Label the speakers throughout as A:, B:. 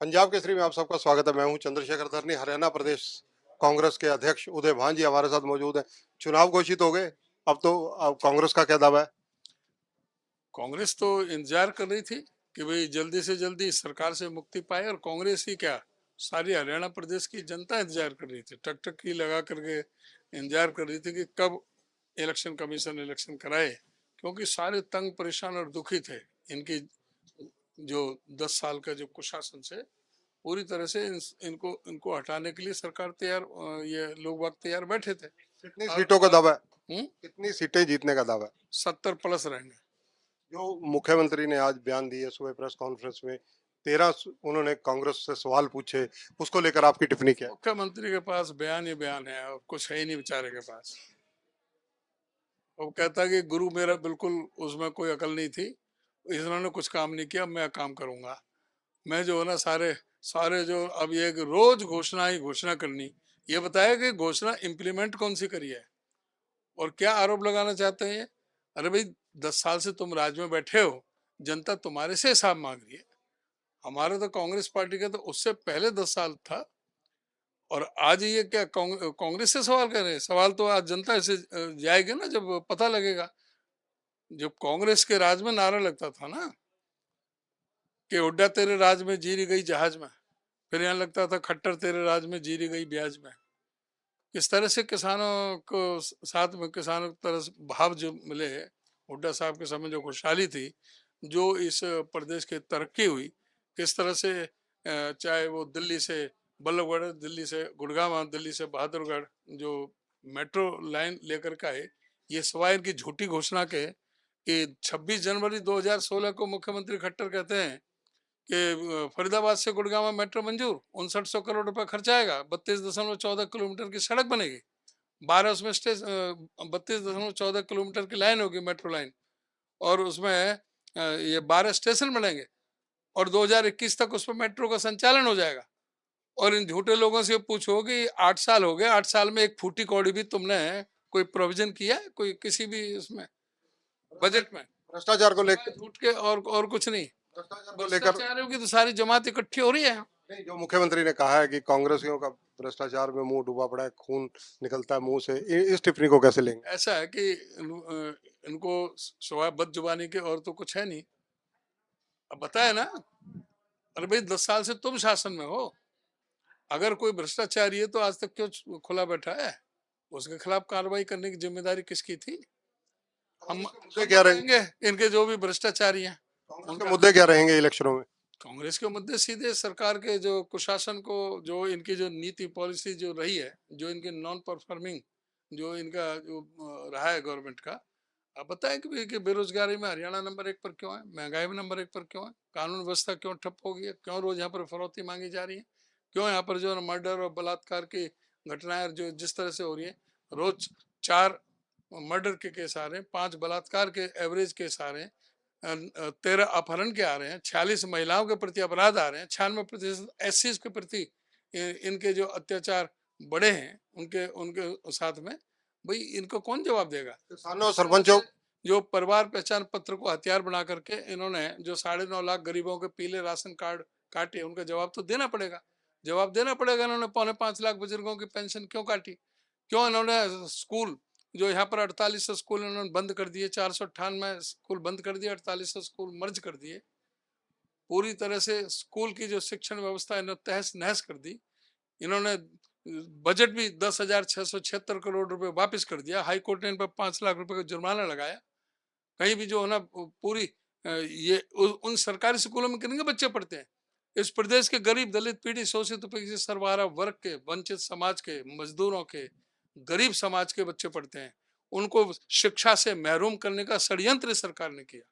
A: पंजाब केसरी में आप सबका स्वागत है। मैं हूं चंद्रशेखर धरनी। हरियाणा प्रदेश कांग्रेस के अध्यक्ष उदय भान जी हमारे साथ मौजूद हैं। चुनाव घोषित हो गए। अब कांग्रेस का क्या दावा है?
B: कांग्रेस तो इंतजार कर रही थी कि भाई जल्दी से जल्दी इस सरकार से मुक्ति पाए, और कांग्रेस ही क्या, सारी हरियाणा प्रदेश की जनता इंतजार कर रही थी, टक टक की लगा करके इंतजार कर रही थी कि कब इलेक्शन कमीशन इलेक्शन कराए। क्योंकि सारे तंग परेशान और दुखी थे इनकी जो 10 साल का जो कुशासन से। पूरी तरह से इनको इनको हटाने के लिए सरकार तैयार, ये लोग वक्त तैयार बैठे थे।
A: कितनी
B: और
A: सीटों का दावा है?
B: हम्म,
A: कितनी सीटें जीतने का दावा है?
B: 70+ रहेंगे।
A: जो मुख्यमंत्री ने आज बयान दिए सुबह प्रेस कॉन्फ्रेंस में, 13 उन्होंने कांग्रेस से सवाल पूछे, उसको लेकर आपकी टिप्पणी क्या है?
B: मुख्यमंत्री के पास बयान ही बयान है, और कुछ है ही नहीं बेचारे के पास। वो कहता है कि गुरु मेरा बिल्कुल, उसमें कोई अकल नहीं थी, इन्होंने कुछ काम नहीं किया, मैं काम करूंगा। मैं जो है ना, सारे सारे जो अब ये कि रोज घोषणा ही घोषणा करनी। ये बताया कि घोषणा इम्प्लीमेंट कौन सी करी है, और क्या आरोप लगाना चाहते हैं ये। अरे भाई, 10 साल से तुम राज में बैठे हो, जनता तुम्हारे से हिसाब मांग रही है। हमारा तो कांग्रेस पार्टी का तो उससे पहले 10 साल था, और आज ये क्या कांग्रेस से सवाल कर रहे हैं? सवाल तो आज जनता से जाएगा ना, जब पता लगेगा। जब कांग्रेस के राज में नारा लगता था ना कि हुड्डा तेरे राज में जीरी गई जहाज में, फिर यहाँ लगता था खट्टर तेरे राज में जीरी गई ब्याज में। किस तरह से किसानों को साथ में, किसानों की तरह से भाव जो मिले, हुड्डा साहब के समय जो खुशहाली थी, जो इस प्रदेश की तरक्की हुई, किस तरह से चाहे वो दिल्ली से बल्लभगढ़, दिल्ली से गुड़गांव, दिल्ली से बहादुरगढ़ जो मेट्रो लाइन लेकर के आए। ये सवाल इनकी झूठी घोषणा के कि 26 जनवरी 2016 को मुख्यमंत्री खट्टर कहते हैं कि फरीदाबाद से गुड़गांव मेट्रो मंजूर, 6900 करोड़ रुपए खर्च आएगा, 32.14 किलोमीटर की सड़क बनेगी, 12 उसमें स्टेशन, 32.14 किलोमीटर की लाइन होगी मेट्रो लाइन, और उसमें ये 12 स्टेशन बनेंगे, और 2021 तक उसमें मेट्रो का संचालन हो जाएगा। और इन झूठे लोगों से पूछो कि 8 साल हो गए, 8 साल में एक फूटी कौड़ी भी तुमने कोई प्रोविजन किया है कोई किसी भी उसमें बजट में?
A: भ्रष्टाचार को
B: सिवाय
A: लेकर
B: झूठ के और कुछ नहीं।
A: भ्रष्टाचार को लेकर
B: भ्रष्टाचारियों की तो सारी जमात इकट्ठी हो रही है।
A: नहीं, जो मुख्यमंत्री ने कहा है कि कांग्रेसियों का भ्रष्टाचार में मुंह डूबा पड़ा है, खून निकलता है मुंह से, इस टिप्पणी को कैसे लेंगे?
B: ऐसा है कि इनको स्वभाव बदजुबानी के और तो कुछ है नहीं। अब बताए ना, अरे भाई 10 साल से तुम शासन में हो, अगर कोई भ्रष्टाचारी है तो आज तक क्यों खुला बैठा है? उसके खिलाफ कार्रवाई करने की जिम्मेदारी किसकी थी? हम
A: कांग्रेस के मुद्दे
B: हम
A: क्या रहेंगे?
B: बताएंगे इनके जो भी भ्रष्टाचारी हैं
A: कांग्रेस के
B: उनका।
A: मुद्दे क्या रहेंगे इलेक्शनों में?
B: कांग्रेस के मुद्दे सीधे सरकार के जो कुशासन को, जो इनकी जो नीति पॉलिसी जो रही है, जो इनके नॉन परफॉर्मिंग, जो इनका जो रहा है गवर्नमेंट का। आप बताएं कि बेरोजगारी में हरियाणा नंबर 1 पर क्यों है, महंगाई में नंबर 1 पर क्यों है, कानून व्यवस्था क्यों ठप हो गई है, क्यों रोज यहाँ पर फरौती मांगी जा रही है, क्यों यहाँ पर जो है मर्डर और बलात्कार की घटनाएं जो जिस तरह से हो रही है, रोज 4 मर्डर के केस आ रहे हैं, 5 बलात्कार के एवरेज केस आ रहे हैं, 13 अपहरण के आ रहे हैं, 46 महिलाओं के प्रति अपराध आ रहे हैं, 96% एससीज के प्रति इनके जो अत्याचार बढ़े हैं उनके उनके साथ में। भाई इनको कौन जवाब देगा?
A: किसानों और
B: जिस तरह
A: सरपंचों
B: से जो परिवार पहचान पत्र को हथियार बना करके इन्होंने जो 9.5 लाख गरीबों के पीले राशन कार्ड काटे, उनका जवाब तो देना पड़ेगा। जवाब देना पड़ेगा। इन्होंने 4.25 लाख बुजुर्गों की पेंशन क्यों काटी? क्यों इन्होंने स्कूल, जो यहाँ पर 4800 स्कूल इन्होंने बंद कर दिए, 498 स्कूल बंद कर दिए, 4800 स्कूल मर्ज कर दिए। पूरी तरह से स्कूल की जो शिक्षण व्यवस्था इन्होंने तहस नहस कर दी। इन्होंने बजट भी 10,676 करोड़ रुपए वापस कर दिया। हाई कोर्ट ने इन पर 5 लाख रुपए का जुर्माना लगाया। कहीं भी जो है ना पूरी ये उन सरकारी स्कूलों में कितने बच्चे पढ़ते हैं? इस प्रदेश के गरीब दलित पीड़ित शोषित उपेक्षित सर्वहारा वर्ग के, वंचित समाज के, मजदूरों के, गरीब समाज के बच्चे पढ़ते हैं। उनको शिक्षा से महरूम करने का षड्यंत्र सरकार ने किया।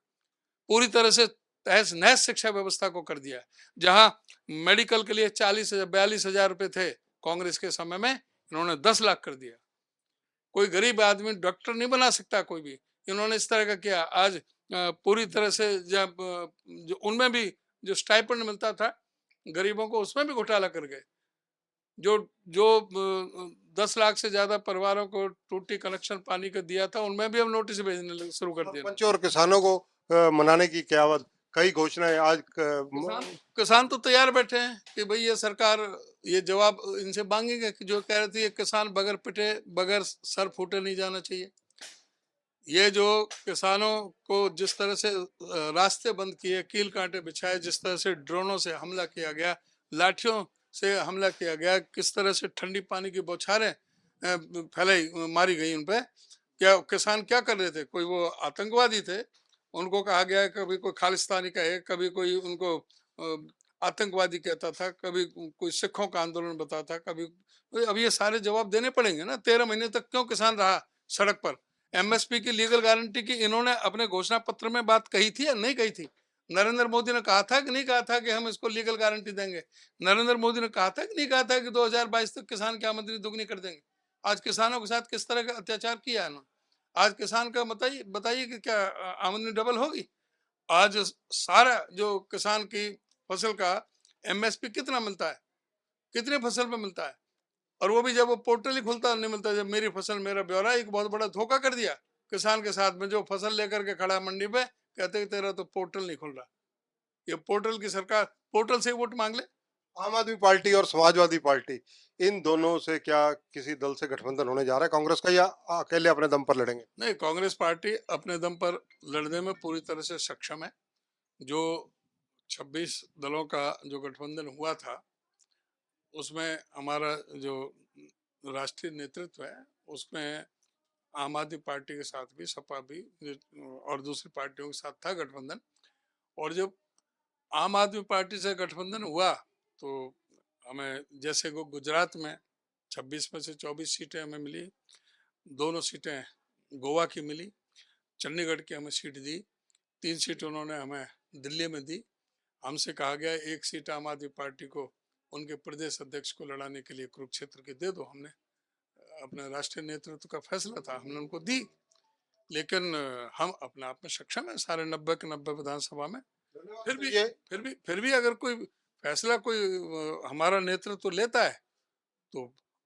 B: पूरी तरह से तहस नहस शिक्षा व्यवस्था को कर दिया। जहां मेडिकल के लिए 42,000 रुपए थे कांग्रेस के समय में, इन्होंने 10 लाख कर दिया। कोई गरीब आदमी डॉक्टर नहीं बना सकता कोई भी, इन्होंने इस तरह का किया। आज पूरी तरह से जब जो उनमें भी जो स्टाइपेंड मिलता था गरीबों को, उसमें भी घोटाला कर गए। जो जो 10 लाख से ज्यादा परिवारों को टूटी कनेक्शन पानी का दिया था, उनमें भी हम नोटिस भेजने शुरू कर दिया।
A: सरपंचों और किसानों को मनाने की क्या कई घोषणाएं आज
B: किसान तो तैयार बैठे हैं कि भाई ये सरकार ये जवाब इनसे मांगेगा कि जो कह रही थी किसान बगैर पिटे बगैर सर फूटे नहीं जाना चाहिए। ये जो किसानों को जिस तरह से रास्ते बंद किए, कील कांटे बिछाए, जिस तरह से ड्रोनों से हमला किया गया, लाठियों से हमला किया गया, किस तरह से ठंडी पानी की बौछारें फैलाई मारी गई उन पे, क्या किसान क्या कर रहे थे? कोई वो आतंकवादी थे? उनको कहा गया कभी कोई खालिस्तानी कहे, कभी कोई उनको आतंकवादी कहता था, कभी कोई सिखों का आंदोलन बताता था, कभी अब ये सारे जवाब देने पड़ेंगे ना। 13 महीने तक क्यों किसान रहा सड़क पर? एमएसपी की लीगल गारंटी की इन्होंने अपने घोषणा पत्र में बात कही थी या नहीं कही थी? नरेंद्र मोदी ने कहा था कि नहीं कहा था कि हम इसको लीगल गारंटी देंगे? नरेंद्र मोदी ने कहा था कि नहीं कहा था कि 2022 तक किसान की आमदनी दुगनी कर देंगे? आज किसानों के साथ किस तरह का अत्याचार किया है इन्होंने? आज किसान का बताइए बताइए कि क्या आमदनी डबल होगी? आज सारा जो किसान की फसल का एमएसपी कितना मिलता है, कितने फसल पे मिलता है? और वो भी जब वो पोर्टल ही खुलता नहीं मिलता। जब मेरी फसल मेरा ब्यौरा, एक बहुत बड़ा धोखा कर दिया किसान के साथ में। जो फसल लेकर के खड़ा मंडी पे, कहते कि तेरा तो पोर्टल नहीं खुल रहा। ये पोर्टल की सरकार, पोर्टल से वोट मांग ले।
A: आम आदमी पार्टी और समाजवादी पार्टी, इन दोनों से क्या किसी दल से गठबंधन होने जा रहा है कांग्रेस का, या अकेले अपने दम पर लड़ेंगे?
B: नहीं, कांग्रेस पार्टी अपने दम पर लड़ने में पूरी तरह से सक्षम है। जो 26 दलों का जो गठबंधन हुआ था, उसमें हमारा जो राष्ट्रीय नेतृत्व है, उसमें आम आदमी पार्टी के साथ भी, सपा भी और दूसरी पार्टियों के साथ था गठबंधन। और जब आम आदमी पार्टी से गठबंधन हुआ तो हमें, जैसे को गुजरात में 26 में से 24 सीटें हमें मिली, 2 सीटें गोवा की मिली, चंडीगढ़ की हमें सीट दी, 3 सीट उन्होंने हमें दिल्ली में दी। हमसे कहा गया 1 सीट आम आदमी पार्टी को उनके प्रदेश अध्यक्ष को लड़ाने के लिए कुरुक्षेत्र की दे दो। हमने अपने राष्ट्रीय नेतृत्व का फैसला था, हमने उनको दी। लेकिन हम अपने आप में सक्षम है सारे 90 के 90 विधानसभा में। फिर भी अगर कोई फैसला कोई हमारा नेतृत्व लेता है तो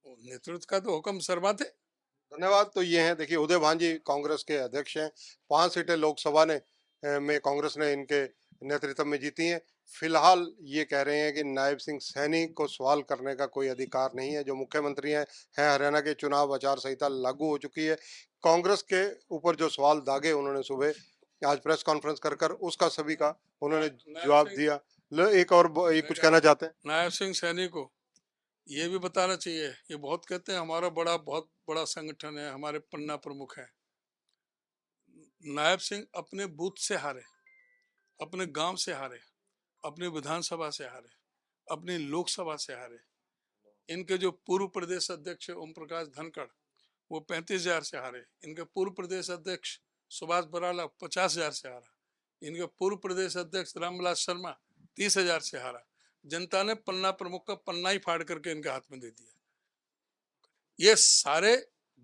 B: नेतृत्व का तो हुक्म सरमाते।
A: धन्यवाद। तो ये हैं, देखिए उदय भांजी कांग्रेस के अध्यक्ष हैं। 5 सीटें लोकसभा में कांग्रेस ने इनके नेतृत्व में जीती हैं। फिलहाल ये कह रहे हैं कि नायब सिंह सैनी को सवाल करने का कोई अधिकार नहीं है। जो मुख्यमंत्री हैं हरियाणा के, चुनाव आचार संहिता लागू हो चुकी है। कांग्रेस के ऊपर जो सवाल दागे उन्होंने सुबह आज प्रेस कॉन्फ्रेंस कर उसका सभी का उन्होंने जवाब दिया। एक और कुछ कहना चाहते हैं?
B: नायब सिंह सैनी को ये भी बताना चाहिए, ये बहुत कहते हैं हमारा बहुत बड़ा संगठन है, हमारे पन्ना प्रमुख है। नायब सिंह अपने बूथ से हारे, अपने गांव से हारे, अपनी विधानसभा से हारे, अपनी लोकसभा से हारे। इनके जो पूर्व प्रदेश अध्यक्ष ओम प्रकाश धनखड़, वो 35,000 से हारे। इनके पूर्व प्रदेश अध्यक्ष सुभाष बराला 50,000 से हारा। इनके पूर्व प्रदेश अध्यक्ष रामविलास शर्मा 30,000 से हारा। जनता ने पन्ना प्रमुख का पन्ना ही फाड़ करके इनके हाथ में दे दिया। ये सारे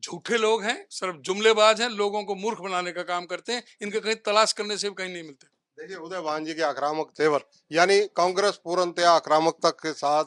B: झूठे लोग हैं, सिर्फ जुमलेबाज हैं, लोगों को मूर्ख बनाने का काम करते हैं। इनके कहीं तलाश करने से भी कहीं नहीं मिलते।
A: देखिए उदय भांजी के आक्रामक तेवर, यानी कांग्रेस पूर्णतया आक्रामकता के साथ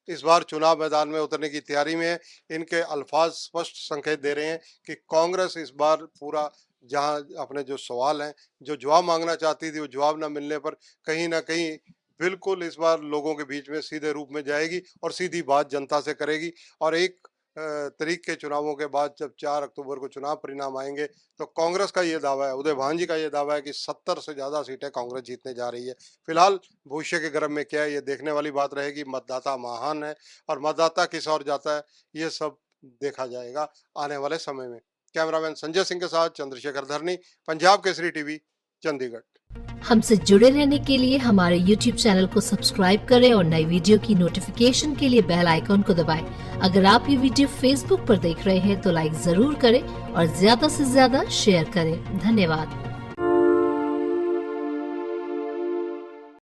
A: इस बार चुनाव मैदान में उतरने की तैयारी में है। इनके अल्फाज स्पष्ट संकेत दे रहे हैं कि कांग्रेस इस बार पूरा, जहां अपने जो सवाल हैं, जो जवाब मांगना चाहती थी, वो जवाब न मिलने पर कहीं ना कहीं बिल्कुल इस बार लोगों के बीच में सीधे रूप में जाएगी और सीधी बात जनता से करेगी। और 1 तारीख के चुनावों के बाद जब 4 अक्टूबर को चुनाव परिणाम आएंगे तो कांग्रेस का ये दावा है, उदय भांजी का ये दावा है कि 70 से ज्यादा सीटें कांग्रेस जीतने जा रही है। फिलहाल भविष्य के गर्भ में क्या है, ये देखने वाली बात रहेगी। मतदाता महान है और मतदाता किस ओर जाता है, ये सब देखा जाएगा आने वाले समय में। कैमरामैन संजय सिंह के साथ चंद्रशेखर धरनी, पंजाब केसरी टीवी, चंडीगढ़।
C: हमसे जुड़े रहने के लिए हमारे YouTube चैनल को सब्सक्राइब करें और नई वीडियो की नोटिफिकेशन के लिए बेल आइकॉन को दबाएं। अगर आप ये वीडियो Facebook पर देख रहे हैं तो लाइक जरूर करें और ज्यादा से ज्यादा शेयर करें। धन्यवाद।